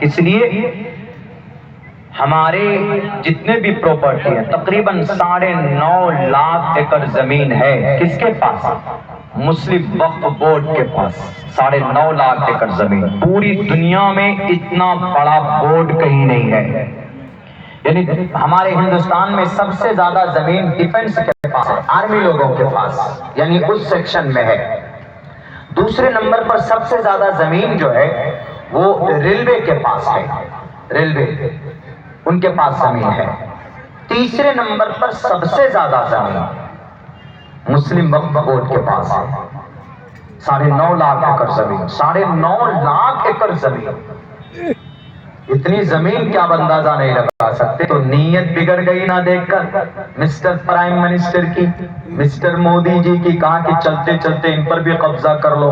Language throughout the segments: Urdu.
اس لیے ہمارے جتنے بھی پراپرٹی ہیں تقریباً 9.5 لاکھ ایکڑ زمین ہے کس کے پاس؟ مسلم وقف بورڈ کے پاس 9.5 لاکھ ایکڑ زمین. پوری دنیا میں اتنا بڑا بورڈ کہیں نہیں ہے. یعنی ہمارے ہندوستان میں سب سے زیادہ زمین ڈیفنس کے پاس ہے، آرمی لوگوں کے پاس، یعنی اس سیکشن میں ہے. دوسرے نمبر پر سب سے زیادہ زمین جو ہے وہ ریلوے کے پاس ہے، ریلوے ان کے پاس زمین ہے. تیسرے نمبر پر سب سے زیادہ زمین مسلم وقف بورڈ کے پاس ہے، 9.5 لاکھ ایکڑ زمین. 9.5 لاکھ ایکڑ زمین، اتنی زمین کیا آپ اندازہ نہیں لگا سکتے. تو نیت بگڑ گئی نہ دیکھ کر مسٹر پرائم منسٹر کی، مسٹر مودی جی کی، کہا کہ چلتے چلتے ان پر بھی قبضہ کر لو.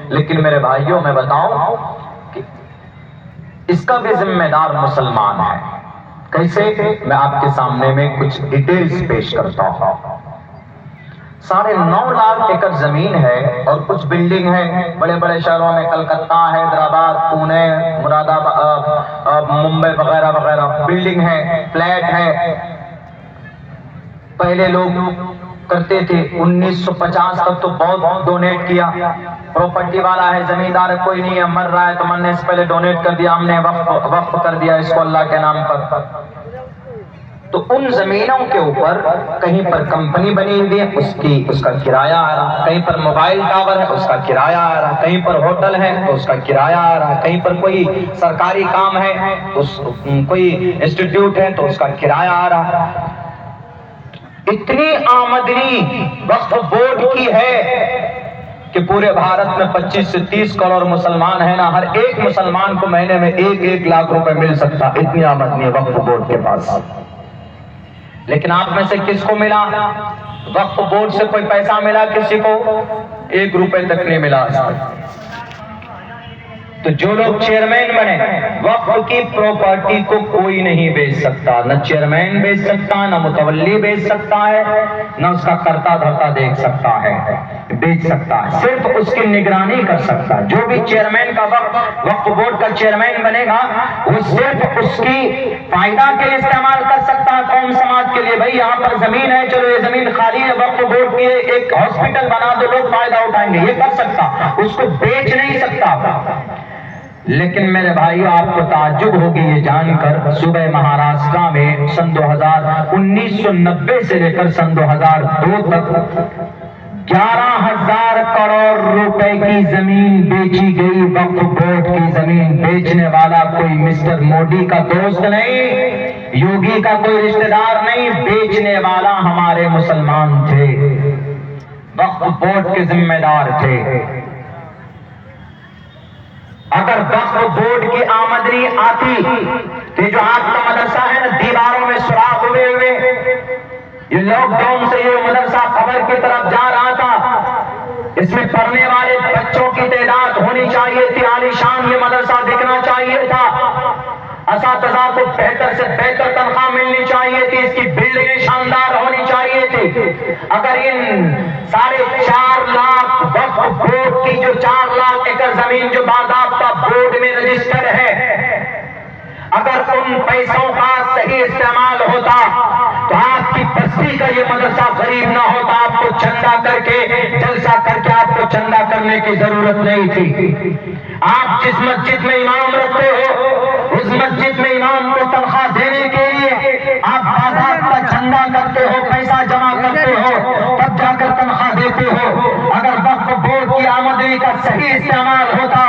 لیکن میرے بھائیوں میں بتاؤں کہ اس کا بھی ذمہ دار مسلمان ہے. کیسے؟ میں آپ کے سامنے میں کچھ ڈیٹیلز پیش کرتا ہوں. 9.5 لاکھ ایکڑ زمین ہے اور کچھ بلڈنگ ہے بڑے بڑے شہروں میں، کلکتہ، حیدرآباد، پونے، مراد آباد، ممبئی وغیرہ وغیرہ بلڈنگ ہے، فلیٹ ہے. پہلے لوگ کرتے تھے 1950 تک تو بہت ڈونیٹ کیا. پراپرٹی والا ہے، زمیندار کوئی نہیں ہے، مر رہا ہے تو مرنے سے پہلے ڈونیٹ کر دیا، ہم نے وقف کر دیا اس کو اللہ کے نام پر. تو ان زمینوں کے اوپر کہیں پر کمپنی بنی ہوئی ہے، اس کا کرایہ آ رہا، کہیں پر موبائل ٹاور ہے اس کا کرایہ آ رہا، کہیں پر ہوٹل ہے تو اس کا کرایہ آ رہا، کہیں پر کوئی سرکاری کام ہے تو کوئی انسٹیٹیوٹ ہے تو اس کا کرایہ آ رہا. اتنی آمدنی وقف بورڈ کی ہے کہ پورے بھارت میں 25 سے 30 کروڑ مسلمان ہیں نا، ہر ایک مسلمان کو مہینے میں 1 لاکھ روپے مل سکتا. اتنی آمدنی ہے وقف بورڈ کے پاس. لیکن آپ میں سے کس کو ملا؟ وقف بورڈ سے کوئی پیسہ ملا کسی کو؟ 1 روپے تک نہیں ملا. تو جو لوگ چیئرمین بنے، وقف کی پراپرٹی کو کوئی نہیں بیچ سکتا، نہ چیئرمین بیچ سکتا، نہ متولی بیچ سکتا ہے، نہ اس کا کرتا دھرتا دیکھ سکتا ہے، بیچ سکتا ہے، صرف اس کی نگرانی کر سکتا ہے. جو بھی چیئرمین کا وقف بورڈ کا چیئرمین بنے گا وہ صرف اس کی فائدہ کے لیے استعمال کر سکتا ہے، قوم سماج کے لیے. بھائی یہاں پر زمین ہے، چلو یہ زمین خالی ہے، وقف بورڈ کی ایک ہاسپٹل بنا دو، لوگ فائدہ اٹھائیں گے، یہ کر سکتا، اس کو بیچ نہیں سکتا. لیکن میرے بھائی آپ کو تعجب ہوگی یہ جان کر، صوبہ مہاراشٹر میں سن 1990 سے لے کر سن 2002 تک 11,000 کروڑ روپے کی زمین بیچی گئی. وقف بورڈ کی زمین بیچنے والا کوئی مسٹر مودی کا دوست نہیں، یوگی کا کوئی رشتہ دار نہیں، بیچنے والا ہمارے مسلمان تھے، وقف بورڈ کے ذمہ دار تھے. اگر وقف بورڈ کی آمدنی آتی تو جو آپ کا مدرسہ ہے نا، دیواروں میں سوراخ ہوئے ہوئے، یہ لاک ڈاؤن سے یہ مدرسہ قبر کی طرف جا رہا تھا، اس میں پڑھنے والے بچوں کی تعداد ہونی چاہیے تھی، عالی شان یہ مدرسہ دکھنا چاہیے تھا، اساتذہ کو بہتر سے بہتر تنخواہ ملنی چاہیے تھی، اس کی بلڈنگیں شاندار ہونی چاہیے تھی. اگر ان 4.5 لاکھ وقف بورڈ کی جو 4 لاکھ ایکڑ زمین جو باضابطہ بورڈ میں رجسٹر ہے، اگر ان پیسوں کا صحیح استعمال ہوتا تو آپ کی بستی کا یہ مدرسہ غریب نہ ہوتا. آپ کو چندہ کر کے، جلسہ کر کے آپ کو چندہ کرنے کی ضرورت نہیں تھی. آپ جس مسجد میں امام رکھتے ہو، اس مسجد میں امام کو تنخواہ دینے کے لیے آپ بازار کا چندہ کرتے ہو، پیسہ جمع کرتے ہو، تب جا کر تنخواہ دیتے ہو. اگر وقف بورڈ کی آمدنی کا صحیح استعمال ہوتا،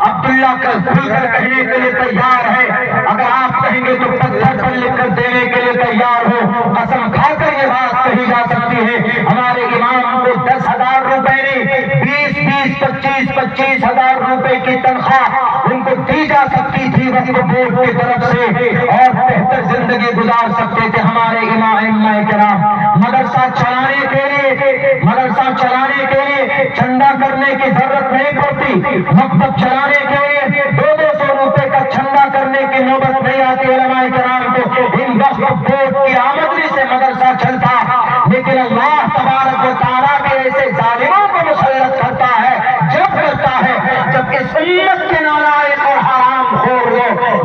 عبداللہ کھل کر کہنے کے لیے تیار ہے، اگر آپ کہیں گے تو پتھر پر لکھ کر دینے کے لیے تیار ہو. قسم کھا کر یہ بات کہی جا سکتی ہے، ہمارے امام کو 10,000 روپے نہیں، 20,000 25,000 25,000 روپے کی تنخواہ ان کو دی جا سکتی تھی وقف بورڈ کی طرف سے، اور بہتر زندگی گزار سکتے تھے ہمارے امام کرام. مدرسہ چلانے کے لیے چندہ کرنے کی ضرورت نہیں پڑتی، مکتب چلانے کے لیے 200 روپے کا چندہ کرنے کی نوبت نہیں آتی علماء کرام کو. ان وقف بورڈ کی آمدنی سے مدرسہ چلتا. لیکن اللہ تبارک و تعالیٰ بھی ایسے ظالموں کو مسلط کرتا ہے جب اس امت کے نالائق اور حرام خور لوگ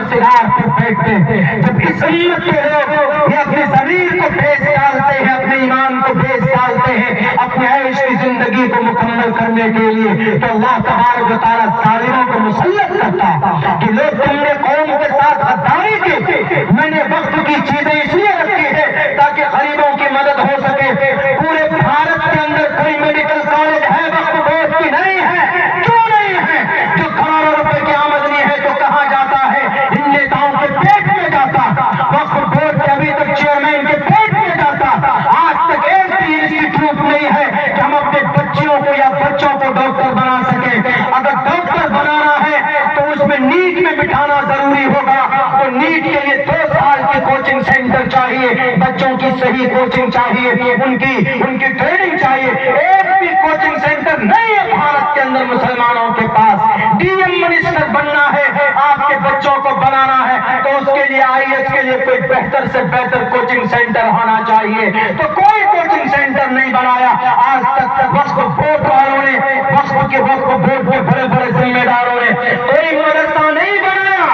سگار پر بیٹھتے ہیں. جب اس امت کے لوگ یہ اپنی ضمیر کو بیچ ڈالتے ہیں, اپنے ایمان کو بیچ ڈالتے ہیں اپنے عیش کی زندگی کو مکمل کرنے کے لیے, تو اللہ تبارک و تعالیٰ ظالموں کو مسلط کرتا کہ لوگ تم نے قوم کے ساتھ غداری کی. میں نے وقت کی چیزیں اس لیے رکھی ہے تاکہ غریبوں کی مدد ہو سکے. پورے بھارت کے اندر کوئی میڈیکل کالج ہے وقت بورڈ کی نہیں ہے؟ کیوں نہیں ہے؟ جو کروڑوں روپے کی آمدنی ہے تو کہاں جاتا ہے؟ ان نیتاؤں کے پیٹ میں جاتا. وقت بورڈ کے ابھی تک چیئرمین کے پیٹ میں جاتا. آج تک ایک بھی انسٹیٹیوٹ نہیں ہے کہ ہم اپنے بچیوں کو یا بچوں کو ڈاکٹر بنا سکیں. اگر ڈاکٹر بنانا ہے تو اس میں نیٹ میں بٹھانا ضروری ہوگا. تو نیٹ کے لیے 2 سال کی کوچنگ سینٹر چاہیے, بچوں کی صحیح کوچنگ چاہیے, ان کی ٹریننگ چاہیے. ایک بھی کوچنگ سینٹر نہیں ہے بھارت کے اندر مسلمانوں کے پاس. ڈی ایم منسٹر بننا ہے, آپ کے بچوں کو بنانا ہے تو اس کے لیے IAS کے لیے کوئی بہتر سے بہتر کوچنگ سینٹر ہونا چاہیے. تو کوئی کوچنگ سینٹر نہیں بنایا آج تک. وقف بورڈ والوں نے, وقف بورڈ کے بڑے بڑے ذمہ داروں نے کوئی مدرسہ نہیں بنایا,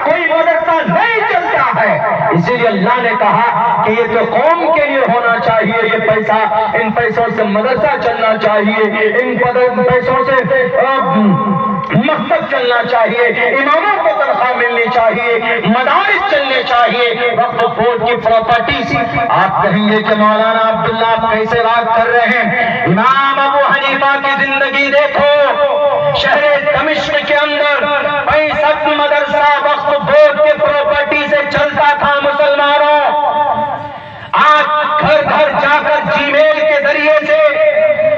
کوئی مدرسہ نہیں چلتا ہے. اسی لیے اللہ نے کہا کہ یہ تو قوم کے لیے ہونا چاہیے, یہ پیسہ, ان پیسوں سے مدرسہ چلنا چاہیے, ان پیسوں سے مکتب چلنا چاہیے, اماموں کو تنخواہ ملنی چاہیے, مدارس چلنے چاہیے. وقف بورڈ کی پراپرٹی سے آپ کہیں گے کہ مولانا عبداللہ آپ کیسے بات کر رہے ہیں؟ امام ابو حنیفہ کی زندگی دیکھو, شہر دمشق کے اندر 65 مدرسہ وقف بورڈ کے پراپرٹی سے چلتا تھا. مسلمانوں, آج گھر گھر جا کر جی میل کے ذریعے سے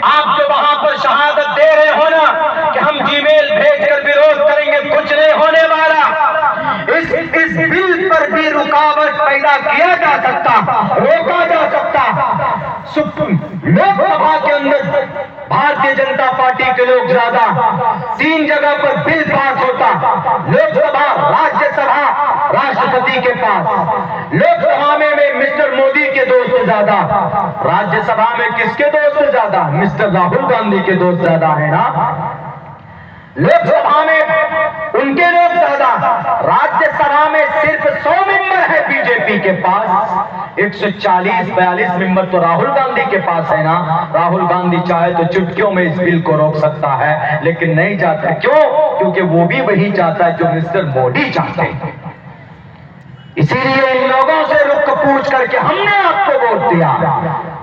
آپ جو وہاں پر شہادت دے رہے ہو نا کہ ہم جی میل بھیج کر وروਧ کریں گے, کچھ نہیں ہونے والا. اس بل پر بھی رکاوٹ پیدا کیا جا سکتا, روکا جا سکتا. لوک سبھا کے اندر بھارتیہ جنتا پارٹی کے لوگ زیادہ, 3 جگہ پر بل پاس ہوتا. لوک سبھا, راجیہ سبھا راشٹرپتی کے پاس. لوک سبھا میں مسٹر مودی کے دوست زیادہ, راجیہ سبھا میں کس کے دوست زیادہ؟ مسٹر راہل گاندھی کے دوست زیادہ ہے نا. لوک سبھا میں ان کے لوگ زیادہ, راجیہ سبھا میں صرف 100 ممبر ہے بی جے پی کے پاس, 140-42 ممبر تو راہل گاندھی کے پاس ہے نا. راہل گاندھی چاہے تو چٹکیوں میں اس بل کو روک سکتا ہے, لیکن نہیں چاہتا. کیوں؟ کیونکہ وہ بھی وہی چاہتا ہے جو مسٹر مودی چاہتے ہیں. اسی لیے ان لوگوں سے رخ پوچھ کر کے ہم نے آپ کو ووٹ دیا,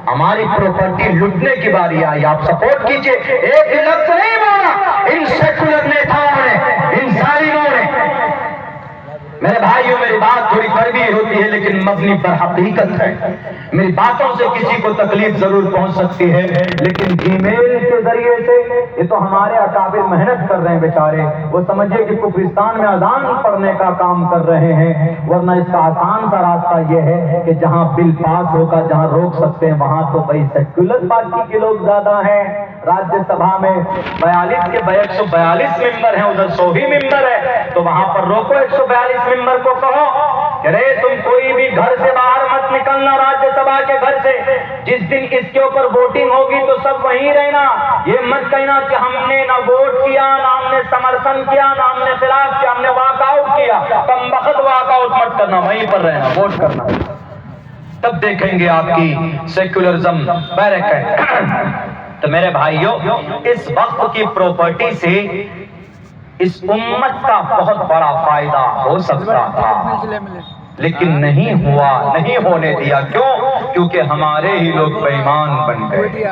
ہماری پراپرٹی لوٹنے کی باری آئی, آپ سپورٹ کیجئے. ایک لفظ نہیں بولا ان سیکولر نیتاؤں نے, ان ظالموں نے. میرے بھائیوں, میری بات تھوڑی کڑوی ہوتی ہے لیکن مبنی پر حقیقت ہے. میری باتوں سے کسی کو تکلیف ضرور پہنچ سکتی ہے, لیکن جی میل کے ذریعے سے یہ تو ہمارے اکابر محنت کر رہے ہیں بیچارے. وہ سمجھے کہ کفرستان میں اذان پڑھنے کا کام کر رہے ہیں, ورنہ اس کا آسان سا راستہ یہ ہے کہ جہاں بل پاس ہوگا, جہاں روک سکتے ہیں, وہاں تو بھائی سیکولر پارٹی کے لوگ زیادہ ہیں. راجیہ سبھا میں 42 کے 142 ممبر ہیں, ادھر 100 ہی ممبر ہے, تو وہاں پر روکو. 142 ممبر کو کہو کہ رے تم کوئی بھی گھر سے باہر مت نکلنا, راجیہ سبھا کے گھر سے. جس دن اس کے اوپر ووٹنگ ہوگی تو سب وہیں رہنا. یہ مت کہنا کہ ہم نے نہ ووٹ کیا, نہ ہم نے سمرتھن کیا, نہ ہم نے خلاف کیا, ہم نے واک آؤٹ کیا. کم وقت واک آؤٹ مت کرنا, وہیں پر رہنا, ووٹ کرنا. تب دیکھیں گے آپ کی سیکولرزم بیرک ہے. تو میرے بھائیوں, اس وقت کی پراپرٹی سے اس امت کا بہت بڑا فائدہ ہو سکتا تھا, لیکن نہیں ہوا, نہیں ہونے دیا. کیوں؟ کیونکہ ہمارے ہی لوگ بے ایمان بن گئے.